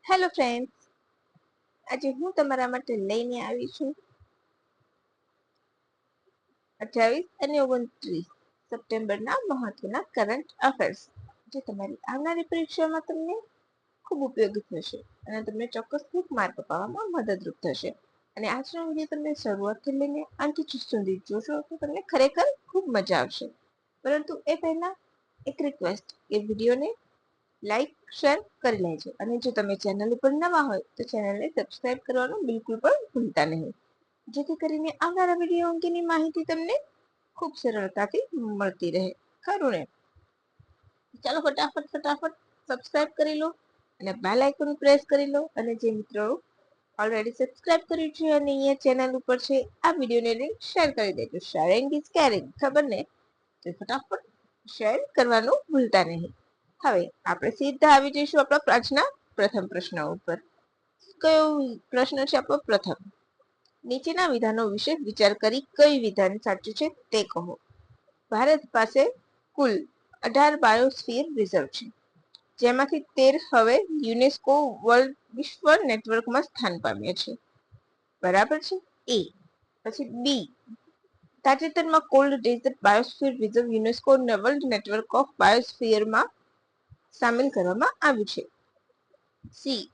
Hello friends, આજે હું તમારા માટે લઈને આવી છું 28 અને 29 સપ્ટેમ્બરના મહત્વના કરંટ અફેર્સ, જે તમારી આવનારી પરીક્ષામાં તમને ખૂબ ઉપયોગી થશે અને તમને ચોક્કસથી માર્ક અપાવવામાં મદદરૂપ થશે. અને આજનો વિડીયો તમને શરૂઆતથી લઈને અંત સુધી જોશો તો તમને ખરેખર ખૂબ મજા આવશે. પરંતુ એ પહેલા એક રિક્વેસ્ટ કે વિડીયોને લાઈક શેર કરી લેજો, અને જો તમે ચેનલ ઉપર નવા હોય તો ચેનલને સબસ્ક્રાઇબ કરવાનું બિલકુલ પણ ભૂલતા નહીં, જેથી કરીને આવનારા વિડીયો અંગેની માહિતી તમને ખૂબ સરળતાથી મળતી રહે. ખરું ને? ચાલો ફટાફટ સબસ્ક્રાઇબ કરી લો અને બેલ આઇકન પ્રેસ કરી લો. અને જે મિત્રો ઓલરેડી સબસ્ક્રાઇબ કર્યું છે અને અહીંયા ચેનલ ઉપર છે, આ વિડીયોને લિંક શેર કરી દેજો. શેરિંગ ઇઝ કેરિંગ, ખબર ને? તો ફટાફટ શેર કરવાનું ભૂલતા નહીં. હવે આપણે સીધા આવી જઈશું આપણા આજના પ્રથમ પ્રશ્ન ઉપર. કયો પ્રશ્ન છે આપણો પ્રથમ? નીચેના વિધાનો વિશે વિચાર કરી કઈ વિધાન સાચું છે તે કહો. ભારત પાસે કુલ 18 બાયોસ્ફિયર રિઝર્વ છે, જેમાંથી 13 હવે યુનેસ્કો વર્લ્ડ વિશ્વ નેટવર્કમાં સ્થાન પામ્યા છે. બરાબર છે? એ. પછી બી, તાજેતરમાં cold desert biosphere reserve UNESCO world network of બાયોસ્ફિયરમાં સામેલ કરવામાં આવ્યું છે. સી,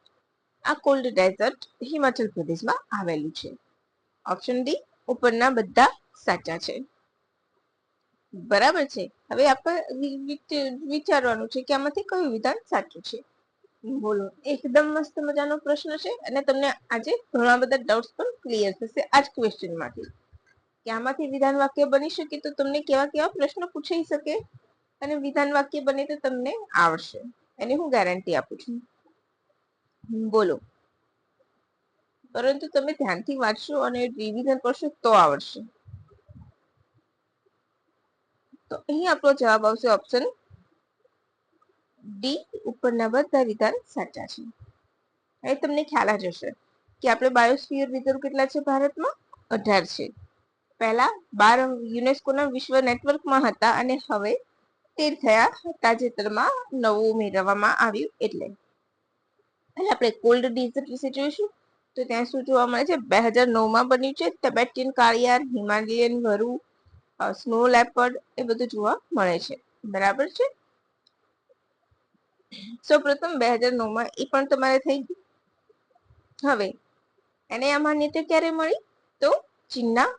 આ કોલ્ડ ડેઝર્ટ હિમાચલ પ્રદેશમાં આવેલું છે. ઓપ્શન ડી, ઉપરના બધા સાચા છે. બરાબર છે. હવે આપણે વિચારવાનું છે કે આમાંથી કયું વિધાન સાચું છે. બોલો. એકદમ મસ્ત મજાનો પ્રશ્ન છે અને તમને આજે ઘણા બધા ડાઉટ્સ પણ ક્લિયર થશે આ જ ક્વેશ્ચન માંથી, કે આમાંથી વિધાન વાક્ય બની શકે તો તમને કેવા કેવા પ્રશ્નો પૂછાઈ શકે અને વિધાન વાક્ય બને તો તમને આવડશે, એની હું ગેરંટી આપું છું. બોલો. પરંતુ તમે ધ્યાનથી વાંચશો અને રિવિઝન કરશો તો આવડશે. તો અહીં આપણો જવાબ આવશે ઓપ્શન ડી, ઉપરના બધા વિધાન સાચા છે. હવે તમને ખ્યાલ જ હશે કે આપણે બાયોસ્ફિયર રિઝર્વ કેટલા છે ભારતમાં? 18 છે. પહેલા 12 યુનેસ્કોના વિશ્વ નેટવર્કમાં હતા અને હવે 13 થયા, તાજેતરમાં નવું ઉમેરવામાં આવ્યું. એટલે આપણે કોલ્ડ ડેઝર્ટ વિશે જોઈશું. તો ત્યાં શું જોવા મળે છે? 2009માં બન્યું છે. તિબેટિયન કાળિયાર, હિમાલયન વરુ, સ્નો લેપર્ડ, એ બધું જોવા મળે છે. બરાબર છે? સૌપ્રથમ 2009માં એ પણ તમારે થઈ ગયું. હવે એને આ માન્યતા ક્યારે મળી? તો ચીનના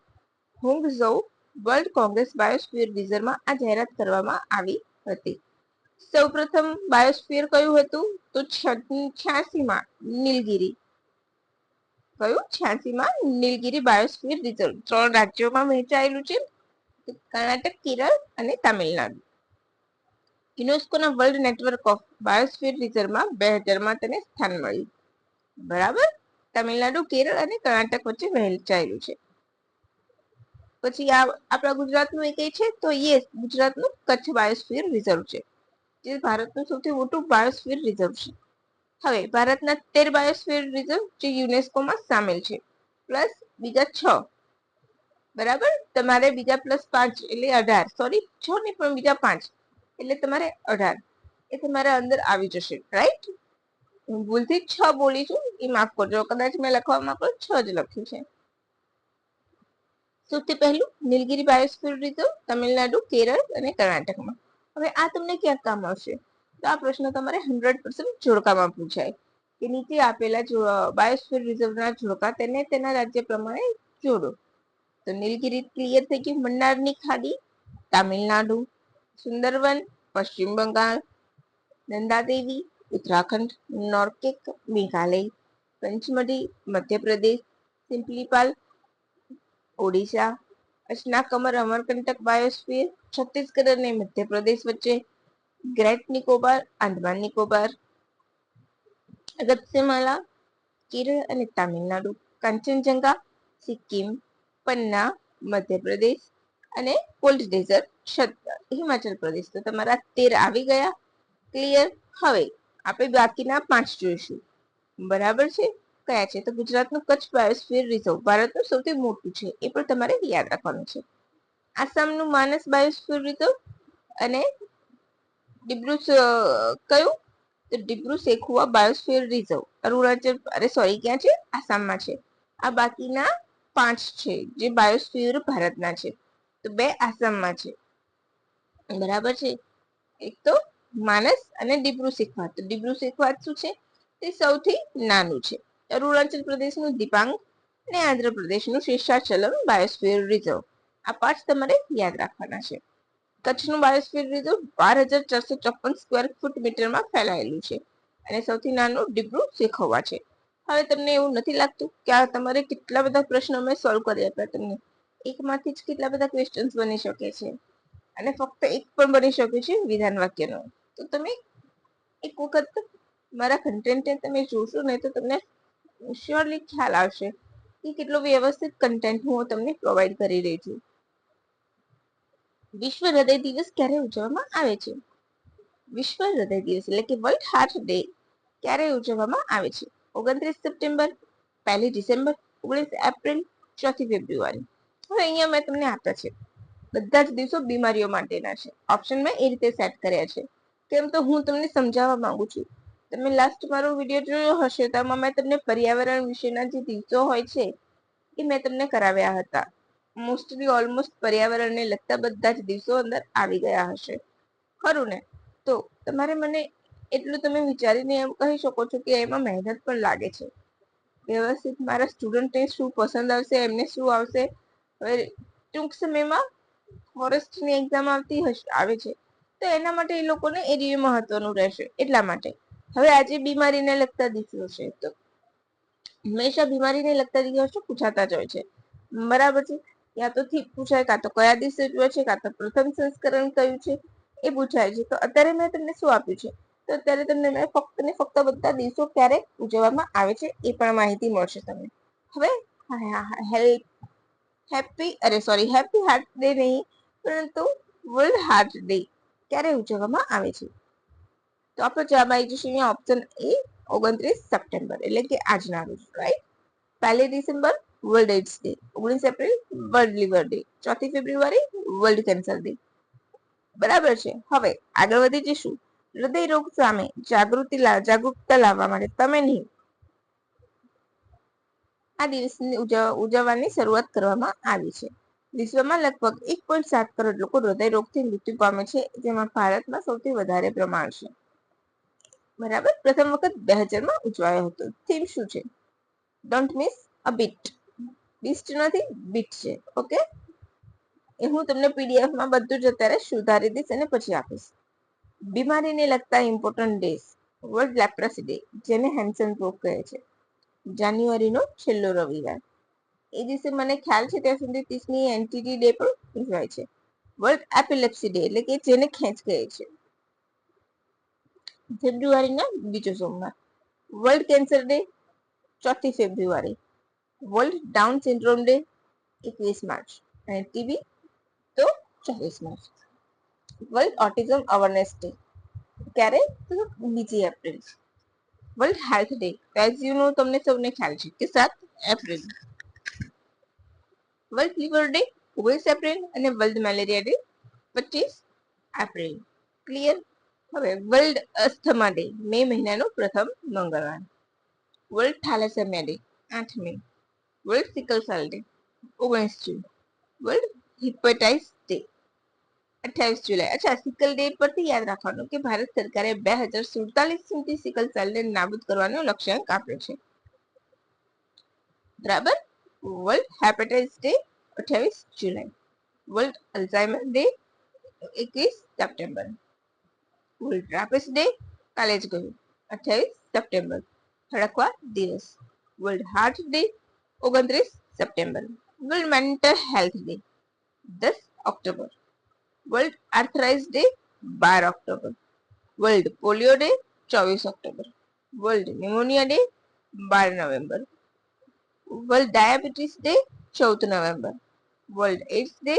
હોંગઝોઉ વર્લ્ડ કોંગ્રેસ બાયોસ્ફિયર રિઝર્વમાં આ જાહેરાત કરવામાં આવી હતી. સૌપ્રથમ બાયોસ્ફિયર કયું હતું? તો 86માં નીલગિરી. કયું? 86માં નીલગિરી બાયોસ્ફિયર રિઝર્વ 3 રાજ્યોમાં વહેંચાયેલું છે: કર્ણાટક, કેરળ અને તામિલનાડુ. યુનેસ્કોના વર્લ્ડ નેટવર્ક ઓફ બાયોસ્ફિયર રિઝર્વમાં 2000માં તેને સ્થાન મળ્યું. બરાબર? તામિલનાડુ, કેરળ અને કર્ણાટક વચ્ચે વહેંચાયેલું છે. પછી આપણા ગુજરાતનું એક છે, તો યસ, ગુજરાતનું કચ્છ બાયોસ્ફિયર રિઝર્વ છે, જે ભારતનું સૌથી મોટું બાયોસ્ફિયર રિઝર્વ છે. હવે ભારતના 13 બાયોસ્ફિયર રિઝર્વ જે યુનેસ્કોમાં સામેલ છે, પ્લસ બીજા 6. બરાબર? તમારે બીજા પ્લસ 5 એટલે 18, સોરી 6 નહીં પણ બીજા 5 એટલે તમારે 18 એ તમારા અંદર આવી જશે. રાઈટ? હું ભૂલથી 6 બોલી છું, એ માફ કરજો. કદાચ મેં લખવામાં પણ 6 જ લખ્યું છે. સૌથી પહેલું નીલગિરી બાયોસ્ફિયર રિઝર્વ તમિલનાડુ, કેરળ અને કર્ણાટકમાં. હવે આ તમને ક્યાં કામ આવશે? તો આ પ્રશ્ન તમારે 100% જોડકામાં પૂછાય કે નીચે આપેલા બાયોસ્ફિયર રિઝર્વના જોડકા તેને તેના રાજ્ય પ્રમાણે જોડો. તો નીલગિરી ક્લિયર થઈ ગયું. મન્નારની ખાડી તામિલનાડુ, સુંદરવન પશ્ચિમ બંગાળ, નંદાદેવી ઉત્તરાખંડ, નોર્કેક મેઘાલય, પંચમઢી મધ્યપ્રદેશ, સિમ્પલીપાલ ઓડિશા, અશનાકમર અમરકંટક બાયોસ્ફિયર છત્તીસગઢ અને મધ્યપ્રદેશ વચ્ચે, ગ્રેટ નિકોબાર આંદમાન નિકોબાર, અગત્યમાલા કેરળ અને તામિલનાડુ, કાંચનજંગા સિક્કિમ, પન્ના મધ્યપ્રદેશ અને કોલ્ડ ડેઝર્ટ હિમાચલ પ્રદેશ. તો તમારા 13 આવી ગયા. ક્લિયર? હવે આપણે બાકીના 5 જોઈશું. બરાબર છે? કયા છે? તો ગુજરાતનું કચ્છ બાયોસ્ફિયર રિઝર્વ ભારતનું સૌથી મોટું છે, એ પણ તમારે યાદ રાખવાનું છે. આસામનું માનસ બાયોસ્ફિયર રિઝર્વ અને કયું? તો ડિબ્રુ સેખુઆ બાયોસ્ફિયર રિઝર્વ અરુણાચલ ક્યાં છે? આસામમાં છે. આ બાકીના 5 છે જે બાયોસ્ફિયર ભારતના છે. તો 2 આસામમાં છે. બરાબર છે. એક તો માનસ અને ડિબ્રુ સેખવા. તો ડિબ્રુ સેખવા શું છે? તે સૌથી નાનું છે. અરુણાચલ પ્રદેશનું દિબાંગ અને આંધ્રપ્રદેશનું શેષાચલમ બાયોસ્ફિયર રિઝર્વ. આ 5 તમારે યાદ રાખવાના છે. કચ્છનું બાયોસ્ફિયર રિઝર્વ 12,454 સ્ક્વેર ફૂટ મીટરમાં ફેલાયેલું છે અને સૌથી નાનું ડિબ્રુ સેખોવા છે. હવે તમને એવું નથી લાગતું કે આ તમારે કેટલા બધા પ્રશ્નો મેં સોલ્વ કરી આપ્યા તમને? એકમાંથી જ કેટલા બધા ક્વેશ્ચન્સ બની શકે છે અને ફક્ત એક પણ બની શકે છે વિધાન વાક્યનો. તો તમે એક વખત મારા કન્ટેન્ટને તમે જોશો ને તો તમને શ્યોરલી ખ્યાલ આવશે કે કેટલો વ્યવસ્થિત કન્ટેન્ટ હું તમને પ્રોવાઈડ કરી રહી છું. વિશ્વ હૃદય દિવસ ક્યારે ઉજવવામાં આવે છે? વિશ્વ હૃદય દિવસ એટલે કે વર્લ્ડ હાર્ટ ડે ક્યારે ઉજવવામાં આવે છે? 29 સપ્ટેમ્બર, 1 ડિસેમ્બર, 19 એપ્રિલ, 4 ફેબ્રુઆરી. હવે અહીંયા મેં તમને આપ્યા છે બધા જ દિવસો બીમારીઓ માટેના છે. ઓપ્શન મેં એ રીતે સેટ કર્યા છે કેમ તો હું તમને સમજાવવા માંગુ છું. તમે લાસ્ટ મારો વિડીયો જોયો હશે તો એમાં મેં તમને પર્યાવરણ વિશેના જે દિવસો હોય છે એ મેં તમને કરાવ્યા હતા. મોસ્ટલી ઓલમોસ્ટ પર્યાવરણને લગતા બધા જ દિવસો અંદર આવી ગયા હશે, ખરું ને? તો તમારે મને એટલું તમે વિચારીને એમ કહી શકો છો કે એમાં મહેનત પણ લાગે છે. વ્યવસ્થિત મારા સ્ટુડન્ટને શું પસંદ આવશે, એમને શું આવશે. હવે ટૂંક સમયમાં ફોરેસ્ટની એક્ઝામ આવે છે તો એના માટે એ લોકોને એ રીતે મહત્વનું રહેશે. એટલા માટે હવે આજે બીમારીને લગતા દિવસો છે તો હંમેશા બીમારીને લગતા દિવસો પૂછાતા જ હોય છે. બરાબર છે? યા તો થી પૂછાય, કાં તો કયા દિવસે ઉજવે છે, કાં તો પ્રથમ સંસ્કરણ કયું છે એ પૂછાય છે. તો અત્યારે મેં તમને શું આપ્યું છે? તો અત્યારે તમને મેં ફક્ત ને ફક્ત બધા દિવસો ક્યારે ઉજવવામાં આવે છે એ પણ માહિતી મળશે તમને. હવે હેપી હાર્ટ ડે નહીં પરંતુ વર્લ્ડ હાર્ટ ડે ક્યારે ઉજવવામાં આવે છે? તો આપણો જવાબ આવી જશે અહીંયા ઓપ્શન એ 29 સપ્ટેમ્બર એટલે કે આજના રોજ. Right? 1 December world AIDS day, 19 April world liver day, 4 ફેબ્રુઆરી વર્લ્ડ કેન્સર ડે. બરાબર છે. હવે આગળ વધી જઈશું. હૃદય રોગ સામે જાગૃતતા લાવવા માટે તમે નહીં આ દિવસની ઉજવવાની શરૂઆત કરવામાં આવી છે. વિશ્વમાં લગભગ 1.7 કરોડ લોકો હૃદય રોગથી મૃત્યુ પામે છે, જેમાં ભારતમાં સૌથી વધારે પ્રમાણ છે. બરાબર? પ્રથમ વખત 2000 ઉજવાયો હતો. થીમ શું છે? Don't miss a bit. Beast નથી, બીટ છે. ઓકે? એ હું તમને પીડીએફમાં બધું જ અત્યારે સુધારી દઈશ અને પછી આપીશ. બીમારીને લગતા important days. World leprosy day, જેને હેન્સન રોગ કહે છે, જાન્યુઆરીનો છેલ્લો રવિવાર. એ દિવસે મને ખ્યાલ છે ત્યાં સુધી 30મી એન્ટિટી ડે પણ ઉજવાય છે. વર્લ્ડ એપિલેપ્સી ડે એટલે કે જેને ખેંચ કહે છે, ફેબ્રુઆરીના બીજો સોમવાર. વર્લ્ડ કેન્સર ડે 4 ફેબ્રુઆરી. World Down syndrome day 21 March અને ટીબી તો 24 March. World autism awareness day ક્યારે? તો 2 April. World health day as you know તમને સૌને ખ્યાલ છે કે 7 April. World liver day 19 April અને world malaria day 25 April. Clear? હવે વર્લ્ડ અસ્થમા ડે મે મહિનાનો પ્રથમ મંગળવાર. World thalassemia day 8 May. World sickle cell day 19 જૂન. વર્લ્ડ હિપેટાઇટિસ ડે 28 જુલાઈ. અચ્છા, સિકલ ડે પરથી યાદ રાખવાનું કે ભારત સરકારે 2047 સુધી સિકલ સેલને નાબૂદ કરવાનો લક્ષ્યાંક આપ્યો છે. બરાબર? વર્લ્ડ હેપેટાઇટિસ ડે 28 જુલાઈ. World Alzheimer day 21 September. World traffic day કાલે જ ગયું 28 સપ્ટેમ્બર, હડકવા દિવસ. World heart day 29 September. World mental health day 10 October. World arthritis day 12 October. World polio day 24 October. World pneumonia day 12 November. World diabetes day 14 November. World AIDS day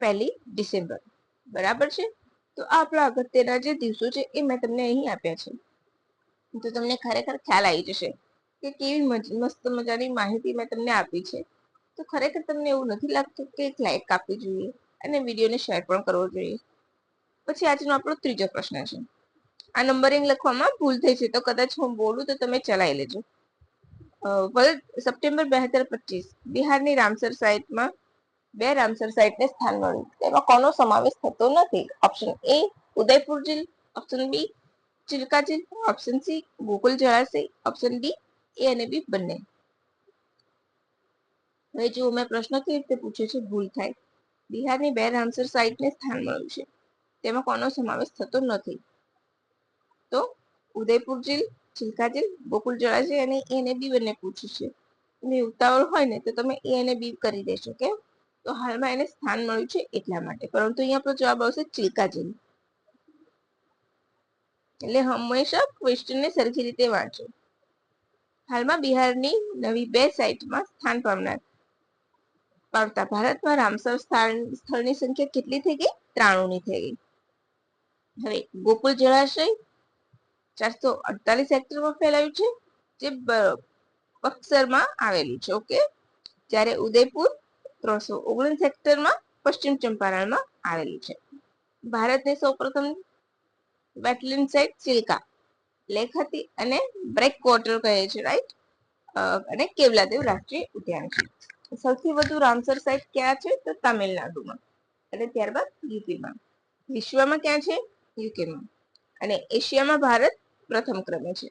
1 December. બરાબર છે? તો આ આપણા અગત્યના જે દિવસો છે એ મેં તમને અહીં આપ્યા છે. તો તમને ખરેખર ખ્યાલ આવી જશે કે કેવી મસ્ત મજાની માહિતી મેં તમને આપી છે. તો ખરેખર તમને એવું નથી લાગતું કે એક લાઈક આપવી જોઈએ અને વિડીયોને શેર પણ કરવો જોઈએ? પછી આજનો આપણો ત્રીજો પ્રશ્ન છે. આ નંબરિંગ લખવામાં ભૂલ થઈ છે તો કદાચ હું બોલું તો તમે ચલાવી લેજો. સપ્ટેમ્બર 2025 બિહારની રામસર સાઇટમાં 2 રામસર સાઇટને સ્થાન મળ્યું. તેમાં કોનો સમાવેશ થતો નથી? ઓપ્શન એ ઉદયપુર ઝીલ, ઓપ્શન બી ચિલ્કા ઝીલ, ઓપ્શન સી ગોકુલ જળાશય, ઓપ્શન ડી એ અને બી બંને. હવે જો મેં પ્રશ્ન કેવી રીતે પૂછ્યો છે ભૂલ થાય. બિહારની 2 રામસર સાઇટને સ્થાન મળ્યું છે, તેમાં કોનો સમાવેશ થતો નથી? તો ઉદયપુર ઝીલ, ચિલ્કા ઝીલ, ગોકુલ જળાશય અને એ અને બી બંને પૂછ્યું છે. અને ઉતાવળ હોય ને તો તમે એ અને બી કરી દેશો. કેમ? તો હાલમાં એને સ્થાન મળ્યું છે એટલા માટે. પરંતુ અહીંયા આપણો જવાબ આવશે ચિલ્કા ઝીલ. એટલે હંમેશા ક્વેશ્ચનને સરખી રીતે વાંચો. હાલમાં બિહારની નવી 2 સાઇટમાં સ્થાન પામતા ભારતમાં રામસર સ્થળની સંખ્યા કેટલી થઈ ગઈ? 93 ની થઈ ગઈ. હવે ગોકુલ જળાશય 448 હેક્ટરમાં ફેલાયું છે, જે બક્સરમાં આવેલું છે. ઓકે, જ્યારે ઉદયપુર 319 હેક્ટરમાં પશ્ચિમ ચંપારણમાં આવેલું છે. ભારતની સૌપ્રથમ વેટલેન્ડ સાઇટ ચિલ્કા લેક હતી અને બ્રેક વોટર કહે છે, રાઈટ? અને કેવલાદેવ રાષ્ટ્રીય ઉદ્યાન છે. સૌથી વધુ રામસર સાઇટ ક્યાં છે? તો તામિલનાડુમાં અને ત્યારબાદ યુપીમાં. વિશ્વમાં ક્યાં છે? યુકેમાં. અને એશિયામાં ભારત પ્રથમ ક્રમે છે.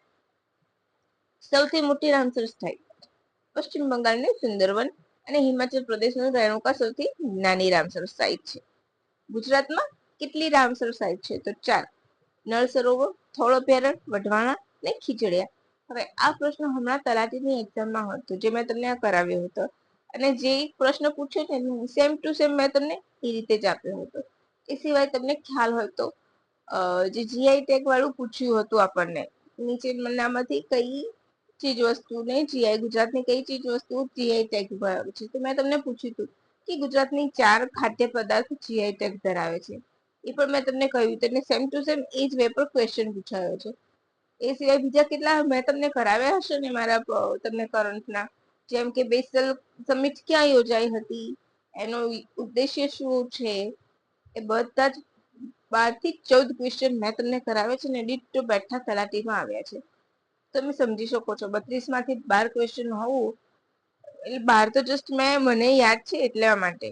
સૌથી મોટી રામસર સાઇટ પશ્ચિમ બંગાળની સુંદરવન અને હિમાચલ પ્રદેશનું રેણુકા સૌથી નાની રામસર સાઇટ છે. ગુજરાતમાં કેટલી રામસર સાઇટ છે? તો 4. નળ સરોવર, થોળ અભયારણ્ય, વઢવાણા અને ખીચડીયા. હવે આ પ્રશ્ન હમણાં તલાટીની એક્ઝામમાં હતો, જે મેં તમને કરાવ્યો હતો. અને જે પ્રશ્ન પૂછ્યો છે સેમ ટુ સેમ મેં તમને એ રીતે જ આપ્યો હતો. એ સિવાય તમને ખ્યાલ હોય તો જે જીઆઈ ટેગ વાળું પૂછ્યું હતું આપણને, નીચે આમાંથી કઈ ચીજ વસ્તુને જીઆઈ, ગુજરાતની કઈ ચીજ વસ્તુ જીઆઈ ટેગ ધરાવે છે? તો મેં તમને પૂછ્યું હતું કે ગુજરાતની 4 ખાદ્ય પદાર્થ જીઆઈ ટેગ ધરાવે છે. એ પણ મેં તમને કહ્યું. તમને સેમ ટુ સેમ એ જ વે પર ક્વેશ્ચન પૂછાયો છે. એ સિવાય બીજા કેટલા મેં તમને કરાવ્યા હશે ને મારા તમને કરંટના, જેમ કે બેસલ સમિટ ક્યાં યોજાઈ હતી, એનો ઉદ્દેશ્ય શું છે, એ બધા જ 12 થી 14 ક્વેશ્ચન મેં તમને કરાવે છે ને ડીટો બેઠા તલાટીમાં આવ્યા છે. તમે સમજી શકો છો 32 માંથી 12 ક્વેશ્ચન હોવું એટલે 12 તો જસ્ટ મને યાદ છે એટલા માટે.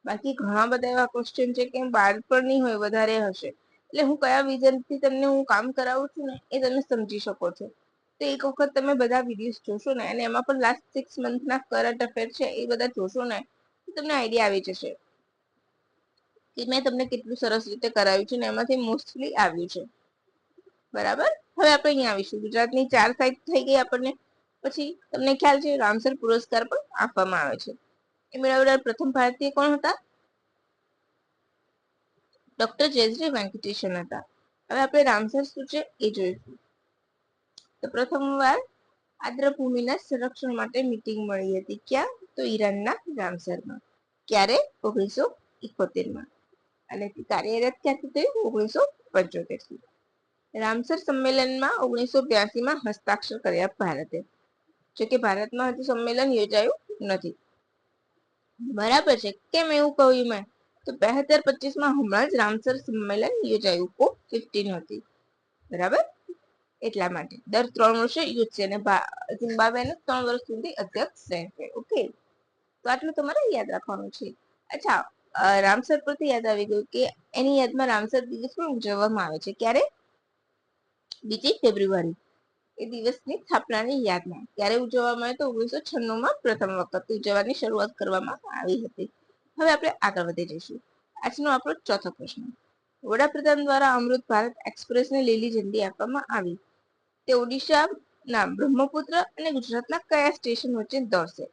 બાકી ઘણા બધા એવા ક્વેશ્ચન છે કે 12 પણ નહીં હોય, વધારે હશે. એટલે હું કયા વિઝનથી તમને હું કામ કરાવું છું ને એ તમે સમજી શકો છો. તો એક વખત તમે બધા વિડીયોઝ જોશો ને, અને એમાં પણ લાસ્ટ 6 મંથના કરંટ અફેર છે એ બધા જોશો ને, તમને આઈડિયા આવી જશે કે મેં તમને કેટલું સરસ રીતે કરાવ્યું છે ને એમાંથી મોસ્ટલી આવ્યું છે. બરાબર. હવે આપણે અહીંયા આવીશું. ગુજરાતની 4 સાઇટ થઈ ગઈ આપણને. પછી તમને ખ્યાલ છે રામસર પુરસ્કાર પણ આપવામાં આવે છે. એ મેળવનાર પ્રથમ ભારતીય કોણ હતા? ડોક્ટર જયશ્રી વેંકટેશન હતા. હવે આપણે રામસર શું છે એ જોઈશું. તો પ્રથમવાર આદ્રભૂમિના સંરક્ષણ માટે મીટિંગ મળી હતી. ક્યાં? તો ઈરાનના રામસરમાં. ક્યારે? 1971માં. અને કાર્યરત ક્યાંથી થયું? 1975થી. રામસર સંમેલનમાં 1982માં હસ્તાક્ષર કર્યા ભારતે. જો કે ભારતમાં હજુ સંમેલન યોજાયું નથી. બરાબર છે. કેમ એવું કહ્યું મેં? તો 2025માં હમણાં જ રામસર સંમેલન યોજાયું, COP15 હતી. બરાબર, એટલા માટે દર 3 વર્ષે યોજશે અને ઝિમ્બાબ્વેનો 3 વર્ષ સુધી અધ્યક્ષ રહેશે. ઓકે, તો આટલું તમારે યાદ રાખવાનું છે. અચ્છા, રામસર પરથી યાદ આવી ગયું કે એની યાદમાં રામસર દિવસ પણ ઉજવવામાં આવે છે. ક્યારે? 2 ફેબ્રુઆરી. એ દિવસની સ્થાપનાની યાદમાં. ક્યારે ઉજવવામાં આવે? તો 1996માં પ્રથમ વખત ઉજવવાની શરૂઆત કરવામાં આવી હતી. હવે આપણે આગળ વધી જઈશું. આજનો આપણો ચોથો પ્રશ્ન. વડાપ્રધાન દ્વારા અમૃત ભારત એક્સપ્રેસને લીલી ઝંડી આપવામાં આવી. તે ઓડિશાના બ્રહ્મપુત્ર અને ગુજરાતના કયા સ્ટેશન વચ્ચે દોડશે?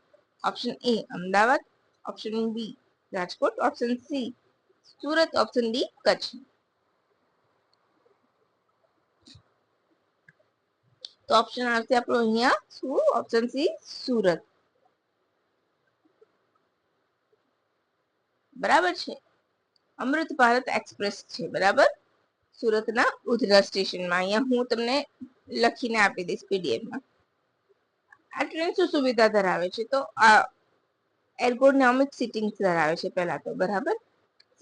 Option A Ahmedabad, option B Rajkot, option C Surat, option D Kutch. તો ઓપ્શન આવશે આપણો અહીંયા શું? Option C Surat. બરાબર છે. અમૃત ભારત એક્સપ્રેસ છે. બરાબર, સુરતના ઉધના સ્ટેશનમાં. અહીંયા હું તમને લખીને આપી દઈશ પીડીએફમાં. આ ટ્રેન શું સુવિધા ધરાવે છે? તો આ એર્ગોનોમિક સીટિંગ ધરાવે છે પહેલા તો. બરાબર,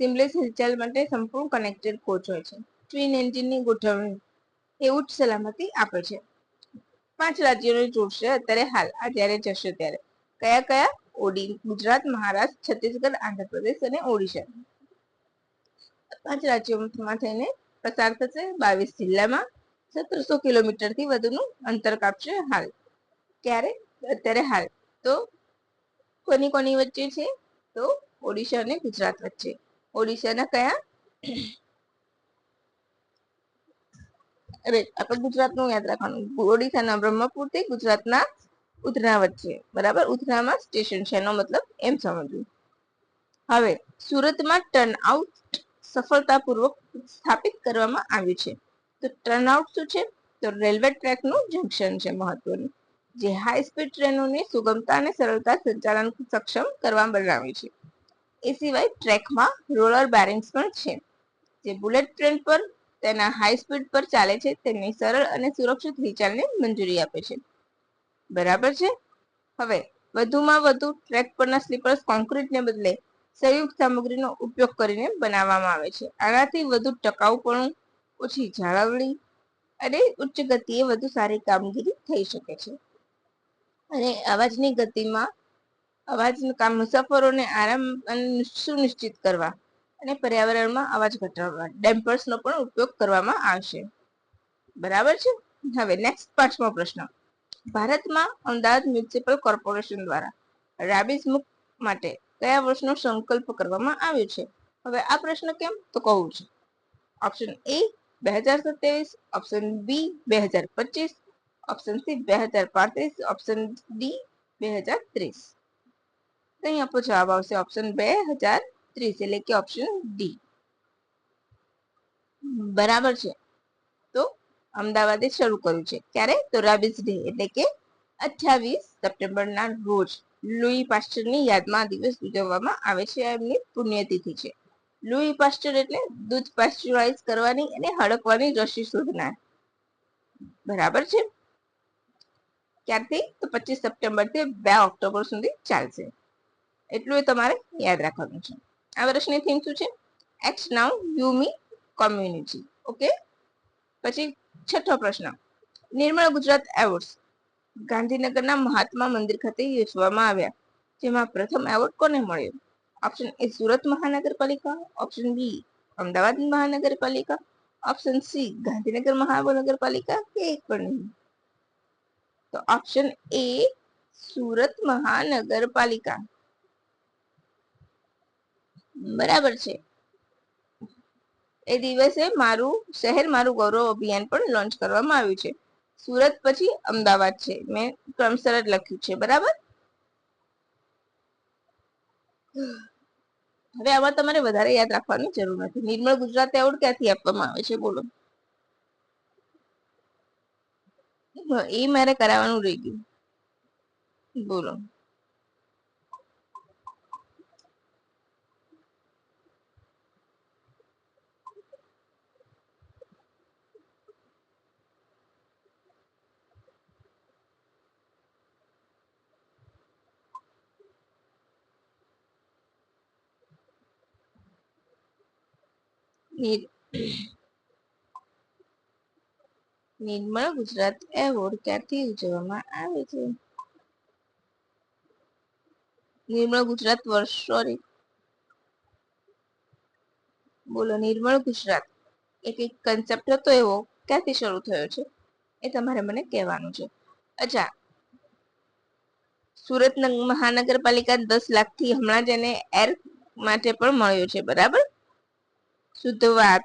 સિમલેસ હિલચાલ માટે સંપૂર્ણ કનેક્ટેડ કોચ હોય છે. ટ્વિન એન્જિનની ગોઠવણી એ ઉચ્ચ સલામતી આપે છે. 5 રાજ્યોને જોડશે અત્યારે હાલ, આ જ્યારે જશે ત્યારે. કયા કયા? ગુજરાત, મહારાષ્ટ્ર, છત્તીસગઢ, આંધ્રપ્રદેશ અને ઓડિશા. 5 રાજ્યોમાં થઈને પસાર થશે. 22 જિલ્લામાં 1700 કિલોમીટર થી વધુનું અંતર કાપશે હાલ. ક્યારે? અત્યારે હાલ. તો કોની કોની વચ્ચે છે? તો ઓડિશા અને ગુજરાત વચ્ચે. ઓડિશાના કયા? અરે આપણે ગુજરાતનું યાદ રાખવાનું. ઓડિશાના બ્રહ્મપુર થી ગુજરાતના ઉધના વચ્ચે. બરાબર, ઉધનામાં સ્ટેશન છે એનો મતલબ એમ સમજવું. હવે સુરતમાં ટર્નઆઉટ સફળતાપૂર્વક સ્થાપિત કરવામાં આવ્યું છે. તો ટર્નઆઉટ શું છે? તો રેલવે ટ્રેકનું જંકશન છે મહત્વનું, જે હાઈ સ્પીડ ટ્રેનોની સુગમતા અને સરળતા સંચાલન સક્ષમ કરવા બનાવે છે. એ સિવાય ટ્રેકમાં રોલર બેરિંગ્સ પણ છે, જે બુલેટ ટ્રેન પર તેના હાઈ સ્પીડ પર ચાલે છે તેમની સરળ અને સુરક્ષિત હિલચાલને મંજૂરી આપે છે. બરાબર છે. હવે વધુમાં વધુ ટ્રેક પરના સ્લીપર્સ કોન્ક્રીટને બદલે સંયુક્ત સામગ્રીનો ઉપયોગ કરીને બનાવવામાં આવે છે. આનાથી વધુ ટકાઉપણું, ઓછી જાળવણી અને ઉચ્ચ ગતિએ વધુ સારી કામગીરી થઈ શકે છે. અને અવાજની ગતિમાં મુસાફરોને આરામ સુનિશ્ચિત કરવા અને પર્યાવરણમાં અવાજ ઘટાડવા ડેમ્પર્સનો પણ ઉપયોગ કરવામાં આવશે. બરાબર છે. હવે નેક્સ્ટ 5મો પ્રશ્ન. ભારતમાં અમદાવાદ મ્યુનિસિપલ કોર્પોરેશન દ્વારા રાબીઝ મુક્ત માટે કયા વર્ષનો સંકલ્પ કરવામાં આવ્યો છે? હવે આ પ્રશ્ન કેમ તો કહું છું. Option A 2027, option B 2025, option C 2035, option D 2030. તો અહીં આપણો જવાબ આવશે ઓપ્શન 2030 એટલે કે ઓપ્શન ડી. બરાબર છે. તો અમદાવાદે શરૂ કર્યું છે. ક્યારે? તો રાબીઝ ડે એટલે કે 28 સપ્ટેમ્બરના રોજ લુઈ પાસ્ચરની યાદમાં દિવસ ઉજવવામાં આવે છે. એમની પુણ્યતિથિ છે. લુઈ પાસ્ચર એટલે દૂધ પાસ્ચરાઇઝ કરવાની અને હડકવાની રસી શોધનાર. બરાબર છે. ક્યારથી? તો 25 સપ્ટેમ્બર થી 2 ઓક્ટોબર સુધી ચાલશે. એટલું એ તમારે યાદ રાખવાનું છે. આ વર્ષની થીમ શું છે? X now you me community. Okay. પછી 6થો પ્રશ્ન. નિર્મળ ગુજરાત એવોર્ડ્સ ગાંધીનગરના મહાત્મા મંદિર ખાતે યોજવામાં આવ્યા, જેમાં પ્રથમ એવોર્ડ કોને મળ્યો? ઓપ્શન એ સુરત મહાનગરપાલિકા, ઓપ્શન બી અમદાવાદ મહાનગરપાલિકા, ઓપ્શન સી ગાંધીનગર મહાનગરપાલિકા કે એક પણ નહીં. તો ઓપ્શન એ સુરત મહાનગરપાલિકા. બરાબર છે. એ દિવસે મારું શહેર મારું ગૌરવ અભિયાન પણ લોન્ચ કરવામાં આવ્યું છે. સુરત પછી અમદાવાદ છે. મેં ક્રમશર જ લખ્યું છે. બરાબર. હવે આમાં તમારે વધારે યાદ રાખવાની જરૂર નથી. નિર્મળ ગુજરાત એવોર્ડ ક્યાંથી આપવામાં આવે છે? બોલો. એ મારે કરાવવાનું રહી ગયું. બોલો. નિર્મળ ગુજરાત એવોર્ડ ક્યાંથી ઉજવવામાં આવે છે? નિર્મળ ગુજરાત વર્ષ, સોરી, બોલો. નિર્મળ ગુજરાત એક કન્સેપ્ટ હતો એવો, ક્યાંથી શરૂ થયો છે એ તમારે મને કહેવાનું છે. અચ્છા, સુરત મહાનગરપાલિકા 10 લાખથી હમણાં જ એને એર માટે પણ મળ્યો છે. બરાબર. શુદ્ધ વાત.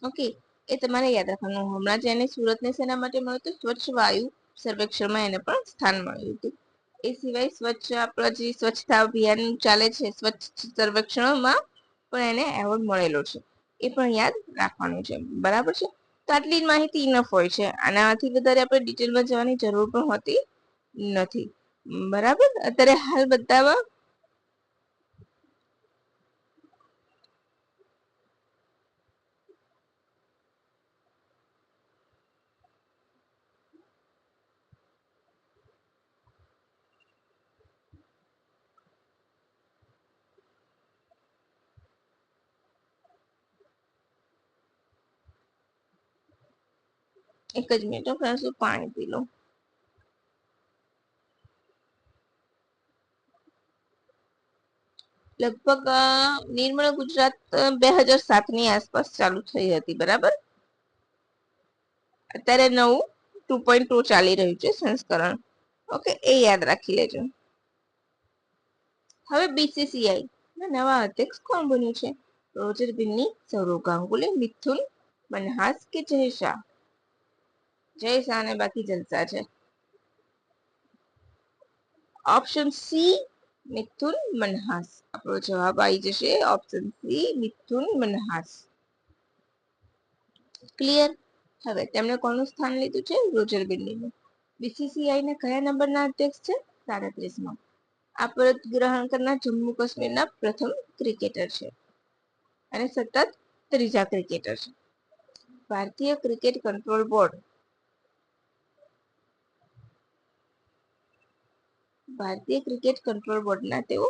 ઓકે. એ તમારે યાદ રાખવાનું. હમણાં જ એને સુરતને શેના માટે મળ્યું હતું? સ્વચ્છ વાયુ સર્વેક્ષણમાં એને પણ સ્થાન મળ્યું હતું. એ સિવાય આપણા જે સ્વચ્છતા અભિયાન ચાલે છે, સ્વચ્છ સર્વેક્ષણમાં પણ એને એવોર્ડ મળેલો છે. એ પણ યાદ રાખવાનું છે. બરાબર છે. તો આટલી જ માહિતી ઇનફ હોય છે. આનાથી વધારે આપણે ડિટેલમાં જવાની જરૂર પણ હોતી નથી. બરાબર. અત્યારે હાલ બતાવવા એક જ મિનિટ ફ્રેન્ડ્સ, પાણી પી લો. લગભગ નિર્મળ ગુજરાત 2007 ની આસપાસ ચાલુ થઈ હતી, બરાબર. અત્યારે નવું 2.2 ચાલી રહ્યું છે સંસ્કરણ. ઓકે, એ યાદ રાખી લેજો. હવે બીસીસીઆઈ ના નવા અધ્યક્ષ કોણ બન્યું છે? રોજર બિન્ની, સૌરવ ગાંગુલી, મિથુન મનહાસ કે જય શાહ? જય શાહ ને બાકી જલસા છે. ઓપ્શન સી મિથુન મનહાસ. આપણો જવાબ આવી જશે ઓપ્શન સી મિથુન મનહાસ. ક્લિયર? હવે તેમણે કોનું સ્થાન લીધું છે? રોજર બિન્નીનું. બીસીસીઆઈ ના કયા નંબરના અધ્યક્ષ છે? 37માં. આ પદ ગ્રહણ કરનાર જમ્મુ કાશ્મીરના પ્રથમ ક્રિકેટર છે અને સતત ત્રીજા ક્રિકેટર છે. ભારતીય ક્રિકેટ કંટ્રોલ બોર્ડ. ભારતીય ક્રિકેટ કંટ્રોલ બોર્ડના તેઓ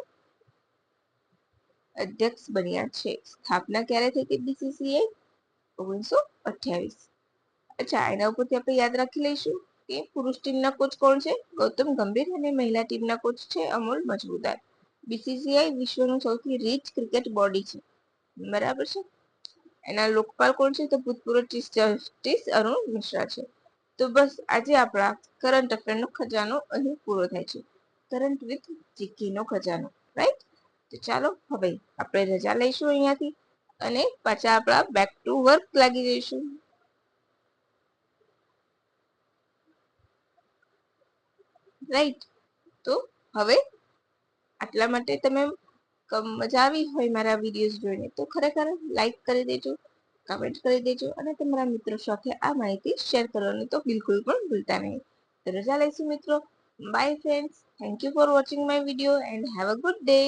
અધ્યક્ષ બન્યા છે. સ્થાપના ક્યારે થઈ હતી બીસીસીઆઈ? 1928. અચ્છા, એના ઉપરથી આપણે યાદ રાખી લઈશું કે પુરુષ ટીમના કોચ કોણ છે? ગૌતમ ગંભીર. અને મહિલા ટીમના કોચ છે અમોલ મજમુદાર. બીસીસીઆઈ વિશ્વનું સૌથી રીચ ક્રિકેટ બોડી છે, બરાબર છે. એના લોકપાલ કોણ છે? તો ભૂતપૂર્વ ચીફ જસ્ટિસ અરુણ મિશ્રા છે. તો બસ આજે આપણા કરંટ અફેરનો ખજાનો અહીં પૂરો થાય છે. કરંટ વિથ જીકેનો ખજાનો, રાઈટ? તો ચાલો હવે આપણે રજા લઈશું અહીંયાથી અને પાછા આપણા બેક ટુ વર્ક લાગી જઈશું. રાઈટ? તો હવે આટલા માટે તમે મજા આવી હોય મારા વિડીયોઝ જોઈને તો ખરેખર લાઈક કરી દેજો, કમેન્ટ કરી દેજો અને તમારા મિત્રો સાથે આ માહિતી શેર કરવાનું તો બિલકુલ પણ ભૂલતા નહીં. તો રજા લઈશું મિત્રો. By friends. Thank you for watching my video and have a good day.